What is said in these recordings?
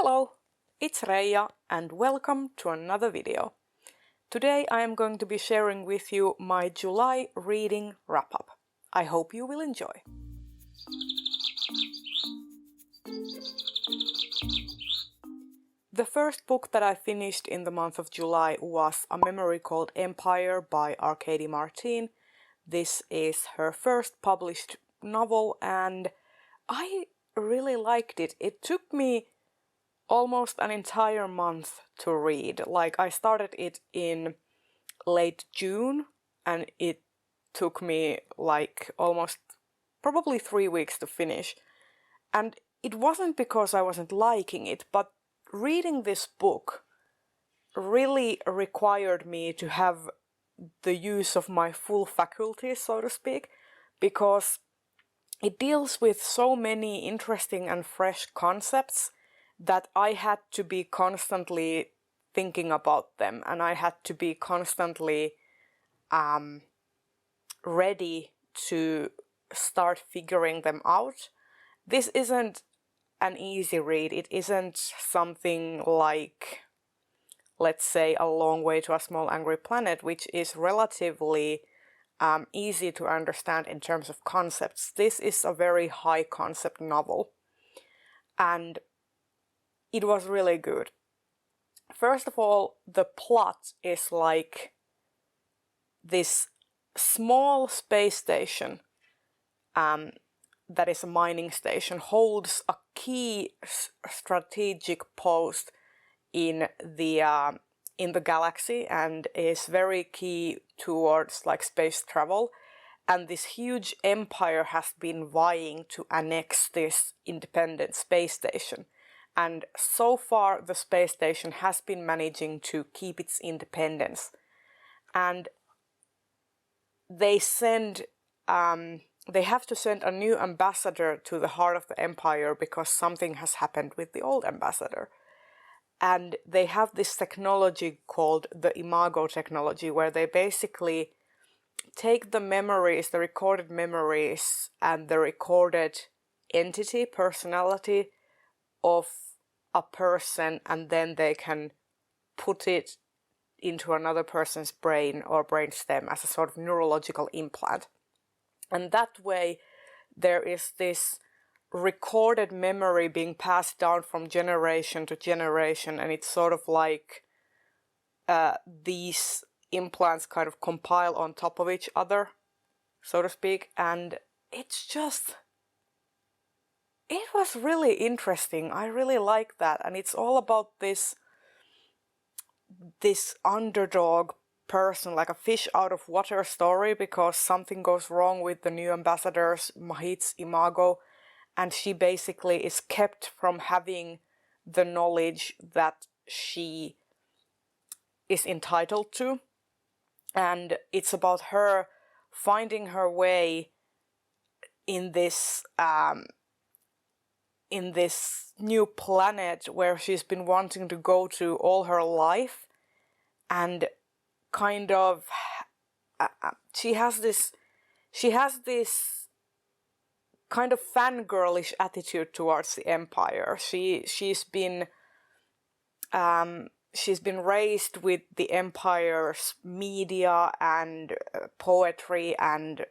Hello, it's Reija and welcome to another video. Today I am going to be sharing with you my July reading wrap-up. I hope you will enjoy. The first book that I finished in the month of July was a memory called Empire by Arkady Martine. This is her first published novel and I really liked it. It took me almost an entire month to read. Like, I started it in late June and it took me like almost probably 3 weeks to finish. And it wasn't because I wasn't liking it, but reading this book really required me to have the use of my full faculties, so to speak, because it deals with so many interesting and fresh concepts that I had to be constantly thinking about them, and I had to be constantly ready to start figuring them out. This isn't an easy read. It isn't something like, let's say, A Long Way to a Small Angry Planet, which is relatively easy to understand in terms of concepts. This is a very high concept novel, and it was really good. First of all, the plot is like this small space station that is a mining station holds a key strategic post in the galaxy and is very key towards like space travel. And this huge empire has been vying to annex this independent space station. And so far the space station has been managing to keep its independence. And they have to send a new ambassador to the heart of the empire because something has happened with the old ambassador. And they have this technology called the Imago technology, where they basically take the memories, the recorded memories and the recorded entity, personality of a person, and then they can put it into another person's brain or brainstem as a sort of neurological implant. And that way there is this recorded memory being passed down from generation to generation, and it's sort of like these implants kind of compile on top of each other, so to speak, and it's just... it was really interesting. I really like that, and it's all about this underdog person, like a fish out of water story, because something goes wrong with the new ambassador's Mahit's Imago, and she basically is kept from having the knowledge that she is entitled to. And it's about her finding her way in this new planet where she's been wanting to go to all her life, and kind of she has this kind of fangirlish attitude towards the empire. She's been raised with the empire's media and poetry, and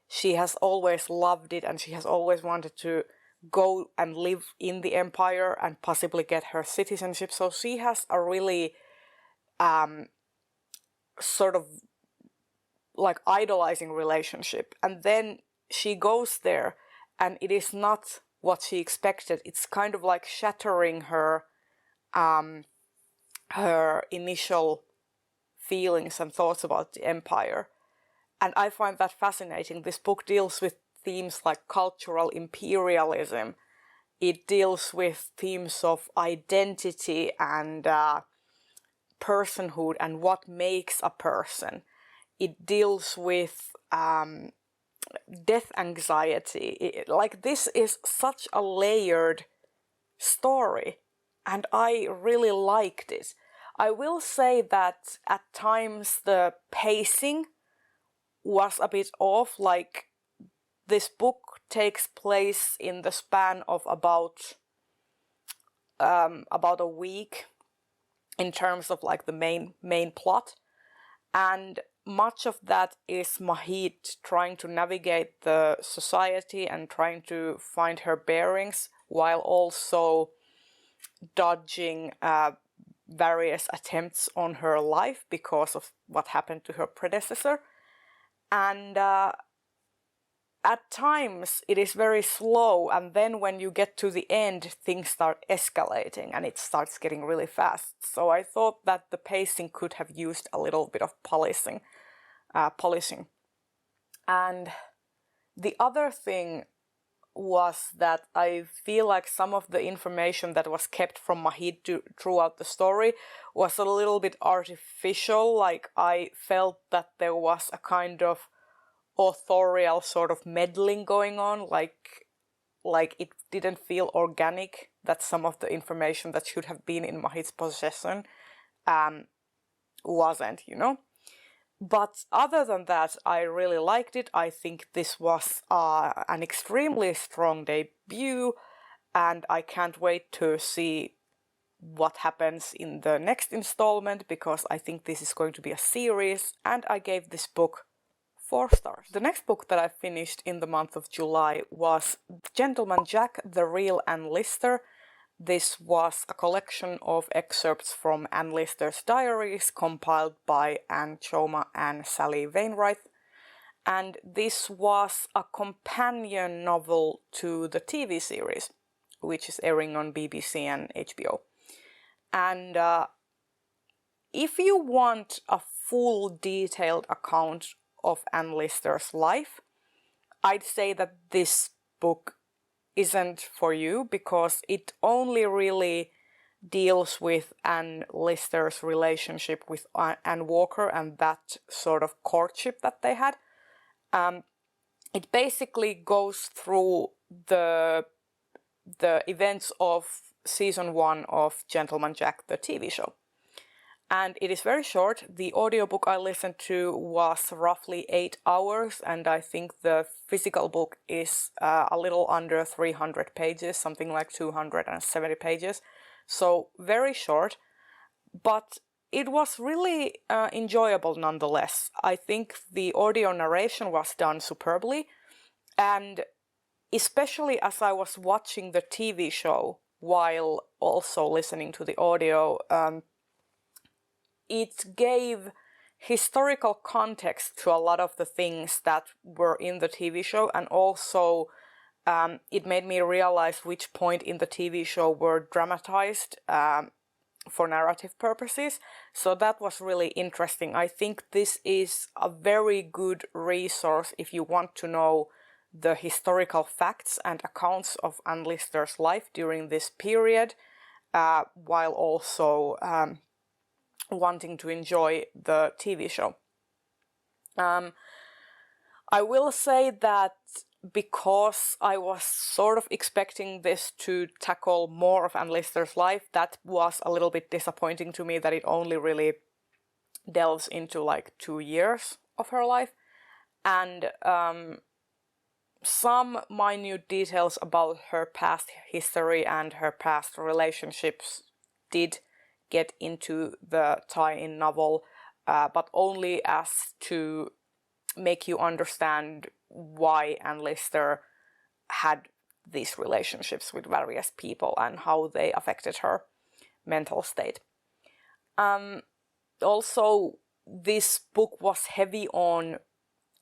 she has always loved it, and she has always wanted to go and live in the empire and possibly get her citizenship. So she has a really sort of like idolizing relationship, and then she goes there and it is not what she expected. It's kind of like shattering her her initial feelings and thoughts about the empire. And I find that fascinating. This book deals with themes like cultural imperialism. It deals with themes of identity and personhood and what makes a person. It deals with death anxiety. Like, this is such a layered story, and I really liked it. I will say that at times the pacing was a bit off. Like, this book takes place in the span of about about a week in terms of like the main plot, and much of that is Mahit trying to navigate the society and trying to find her bearings while also dodging various attempts on her life because of what happened to her predecessor. And at times it is very slow, and then when you get to the end, things start escalating and it starts getting really fast. So I thought that the pacing could have used a little bit of polishing. And the other thing was that I feel like some of the information that was kept from Mahit throughout the story was a little bit artificial. Like, I felt that there was a kind of authorial sort of meddling going on, like it didn't feel organic, that some of the information that should have been in Mahit's possession wasn't, you know. But other than that, I really liked it. I think this was an extremely strong debut, and I can't wait to see what happens in the next installment, because I think this is going to be a series, and I gave this book 4 stars. The next book that I finished in the month of July was Gentleman Jack, The Real Anne Lister. This was a collection of excerpts from Anne Lister's diaries compiled by Soma and Sally Wainwright. And this was a companion novel to the TV series, which is airing on BBC and HBO. And if you want a full detailed account of Anne Lister's life, I'd say that this book isn't for you, because it only really deals with Anne Lister's relationship with Anne Walker and that sort of courtship that they had. It basically goes through the events of season 1 of Gentleman Jack, the TV show. And it is very short. The audiobook I listened to was roughly 8 hours, and I think the physical book is a little under 300 pages, something like 270 pages. So very short, but it was really enjoyable nonetheless. I think the audio narration was done superbly, and especially as I was watching the TV show while also listening to the audio, it gave historical context to a lot of the things that were in the TV show, and also it made me realize which point in the TV show were dramatized for narrative purposes. So that was really interesting. I think this is a very good resource if you want to know the historical facts and accounts of Anne Lister's life during this period, while also wanting to enjoy the TV show. I will say that because I was sort of expecting this to tackle more of Anne Lister's life, that was a little bit disappointing to me, that it only really delves into like 2 years of her life. And some minute details about her past history and her past relationships did get into the tie-in novel, but only as to make you understand why Anne Lister had these relationships with various people and how they affected her mental state. Also, this book was heavy on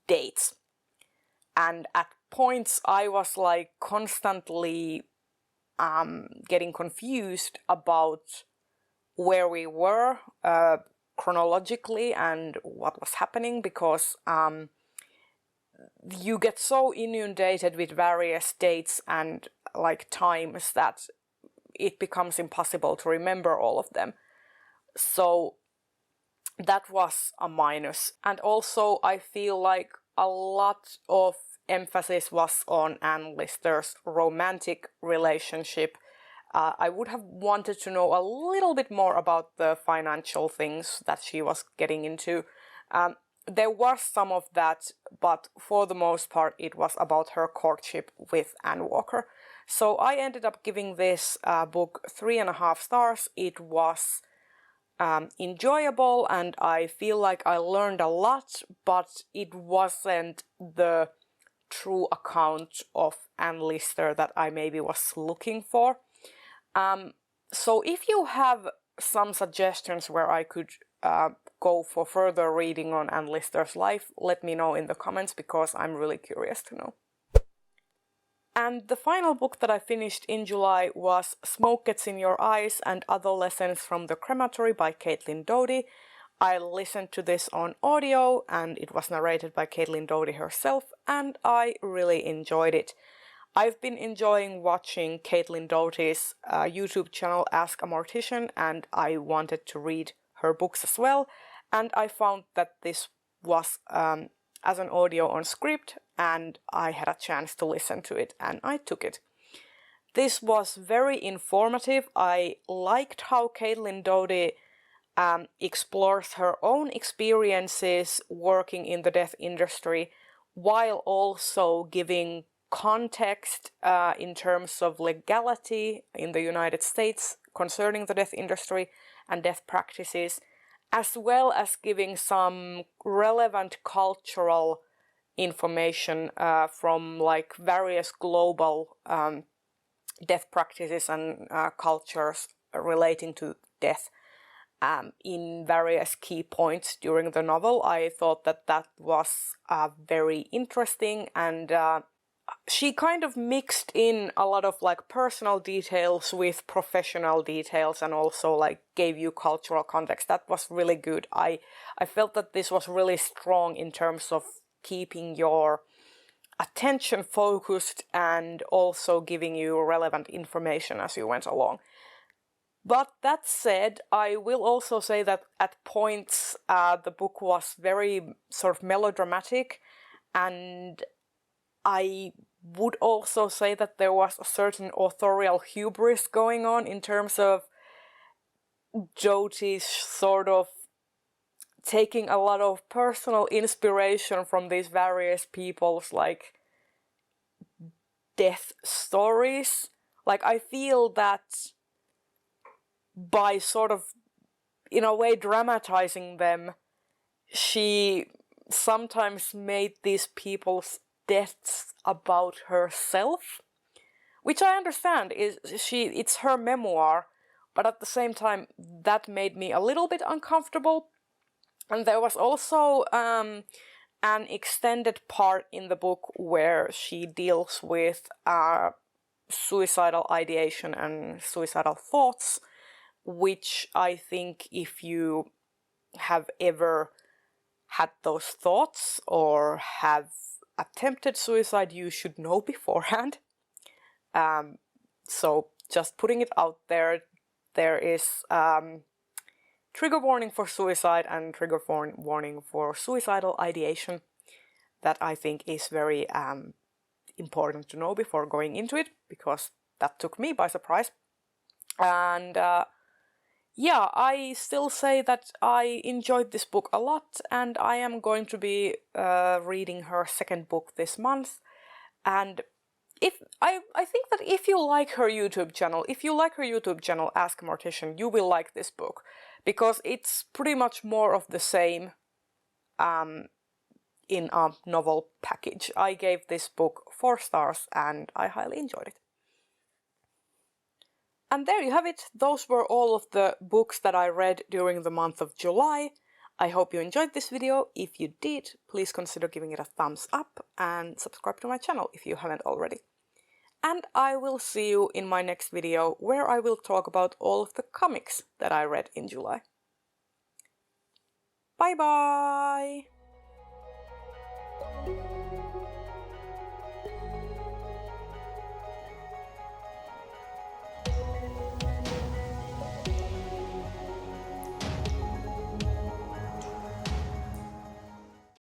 dates, and at points I was like constantly getting confused about where we were chronologically and what was happening, because you get so inundated with various dates and like times that it becomes impossible to remember all of them. So that was a minus. And also I feel like a lot of emphasis was on Anne Lister's romantic relationship. I would have wanted to know a little bit more about the financial things that she was getting into. There was some of that, but for the most part it was about her courtship with Anne Walker. So I ended up giving this book 3.5 stars. It was enjoyable and I feel like I learned a lot, but it wasn't the true account of Anne Lister that I maybe was looking for. So if you have some suggestions where I could go for further reading on Anne Lister's life, let me know in the comments because I'm really curious to know. And the final book that I finished in July was Smoke Gets in Your Eyes and Other Lessons from the Crematory by Caitlyn Doughty. I listened to this on audio and it was narrated by Caitlyn Doughty herself and I really enjoyed it. I've been enjoying watching Caitlyn Doughty's YouTube channel Ask a Mortician and I wanted to read her books as well, and I found that this was as an audio on script and I had a chance to listen to it and I took it. This was very informative. I liked how Caitlyn Doughty explores her own experiences working in the death industry while also giving context in terms of legality in the United States concerning the death industry and death practices, as well as giving some relevant cultural information from like various global death practices and cultures relating to death in various key points during the novel. I thought that that was very interesting, and she kind of mixed in a lot of like personal details with professional details and also like gave you cultural context. That was really good. I felt that this was really strong in terms of keeping your attention focused and also giving you relevant information as you went along. But that said, I will also say that at points the book was very sort of melodramatic, and I would also say that there was a certain authorial hubris going on in terms of Doughty's sort of taking a lot of personal inspiration from these various people's like death stories. Like I feel that by sort of in a way dramatizing them, she sometimes made these people's deaths about herself, which I understand it's her memoir, but at the same time that made me a little bit uncomfortable. And there was also an extended part in the book where she deals with suicidal ideation and suicidal thoughts, which I think if you have ever had those thoughts or have attempted suicide, you should know beforehand. So just putting it out there, there is trigger warning for suicide and trigger warning for suicidal ideation that I think is very important to know before going into it, because that took me by surprise. And yeah, I still say that I enjoyed this book a lot, and I am going to be reading her second book this month. And I think that if you like her YouTube channel, Ask a Mortician, you will like this book, because it's pretty much more of the same in a novel package. I gave this book 4 stars and I highly enjoyed it. And there you have it. Those were all of the books that I read during the month of July. I hope you enjoyed this video. If you did, please consider giving it a thumbs up and subscribe to my channel if you haven't already. And I will see you in my next video, where I will talk about all of the comics that I read in July. Bye bye!